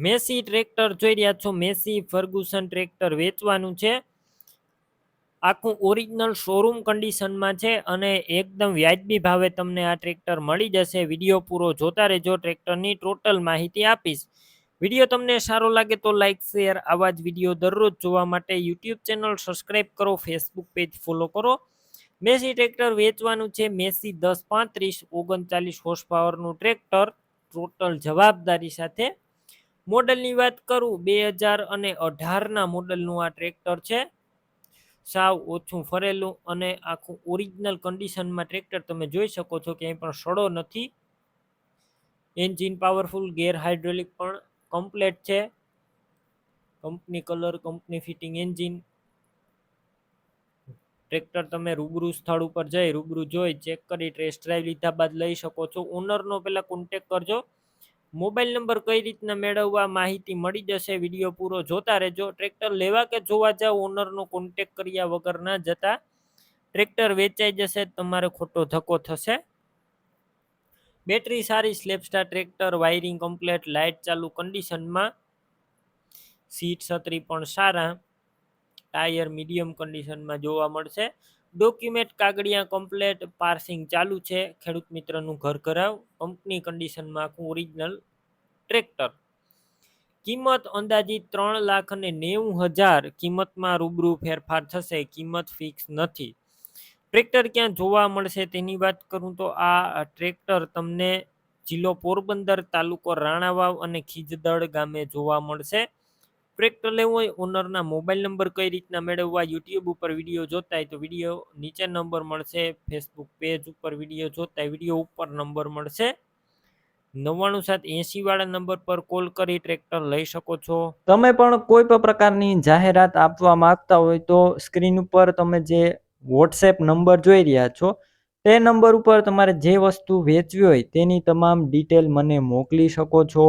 Massey tractor જોઈ રહ્યા છો. મેસી ફર્ગુસન ટ્રેક્ટર વેચવાનું છે. આખું ઓરિજિનલ શોરૂમ કન્ડિશનમાં છે અને એકદમ વ્યાજબી ભાવે તમને આ ટ્રેક્ટર મળી જશે. વિડીયો પૂરો જોતા રહેજો. ટ્રેક્ટરની ટોટલ માહિતી આપીશ. વિડીયો તમને સારો લાગે તો લાઇક શેર. આવા જ વિડીયો દરરોજ જોવા માટે યુટ્યુબ ચેનલ સબસ્ક્રાઈબ કરો, ફેસબુક પેજ ફોલો કરો. મેસી ટ્રેક્ટર વેચવાનું છે. મેસી 1035 39 હોર્સ પાવરનું ટ્રેક્ટર ટોટલ જવાબદારી સાથે. મોડલની વાત કરું 2018ના મોડલનું આ ટ્રેક્ટર છે. સાવ ઓછું ફરેલું અને આખું ઓરિજિનલ કન્ડિશનમાં ટ્રેક્ટર તમે જોઈ શકો છો. ક્યાંય પણ સડો નથી. એન્જિન પાવરફુલ, ગેર હાઇડ્રોલિક પણ કમ્પ્લેટ છે. Company colour, company fitting engine. Tractor તમે રૂબરૂ સ્થળ ઉપર જઈ રૂબરૂ જોઈ ચેક કરી ટેસ્ટ ડ્રાઈવ લીધા બાદ લઈ શકો છો. ઓનરનો પહેલા કોન્ટેક કરજો. મોબાઈલ નંબર કઈ રીતના મેળવવા માહિતી મળી જશે. વિડીયો પૂરો જોતા રહેજો. ટ્રેક્ટર લેવા કે જોવા જાવ ઓનરનો કોન્ટેક કર્યા વગર ના જતા. ટ્રેક્ટર વેચાઈ જશે, તમારે ખોટો ધક્કો થશે. બેટરી સારી, સ્લેપસ્ટાર ટ્રેક્ટર, વાયરિંગ કમ્પ્લેટ, લાઇટ ચાલુ કન્ડિશનમાં, સીટ છત્રી પણ સારા, ટાયર મીડિયમ કન્ડિશનમાં જોવા મળશે. ડોક્યુમેન્ટ કાગળિયા કમ્પ્લેટ, પાર્સિંગ ચાલુ છે. ખેડૂત મિત્રનું ઘર ઘરાવ, કંપની કન્ડિશનમાં આખું ઓરિજિનલ ટ્રેક્ટર. કિંમત અંદાજિત 3,90,000 કિંમતમાં રૂબરૂ ફેરફાર થશે. કિંમત ફિક્સ નથી. ટ્રેક્ટર ક્યાં જોવા મળશે તેની વાત કરું તો આ ટ્રેક્ટર તમને જિલ્લો પોરબંદર, તાલુકો રાણાવાવ અને ખીજદડ ગામે જોવા મળશે. ટ્રેક્ટર લેવું હોય ઓનરના મોબાઈલ નંબર કઈ રીતના મેળવવા, યુટ્યુબ ઉપર વિડીયો જોતા હોય તો વિડીયો નીચે નંબર મળશે. ફેસબુક પેજ ઉપર વિડીયો જોતા હોય વિડીયો ઉપર નંબર મળશે. 99 વાળા નંબર પર કોલ કરી ટ્રેક્ટર લઈ શકો છો. તમે પણ કોઈ પણ પ્રકારની જાહેરાત આપવા માંગતા હોય તો સ્ક્રીન ઉપર તમે જે વોટ્સએપ નંબર જોઈ રહ્યા છો તે નંબર ઉપર તમારે જે વસ્તુ વેચવી હોય તેની તમામ ડિટેલ મને મોકલી શકો છો.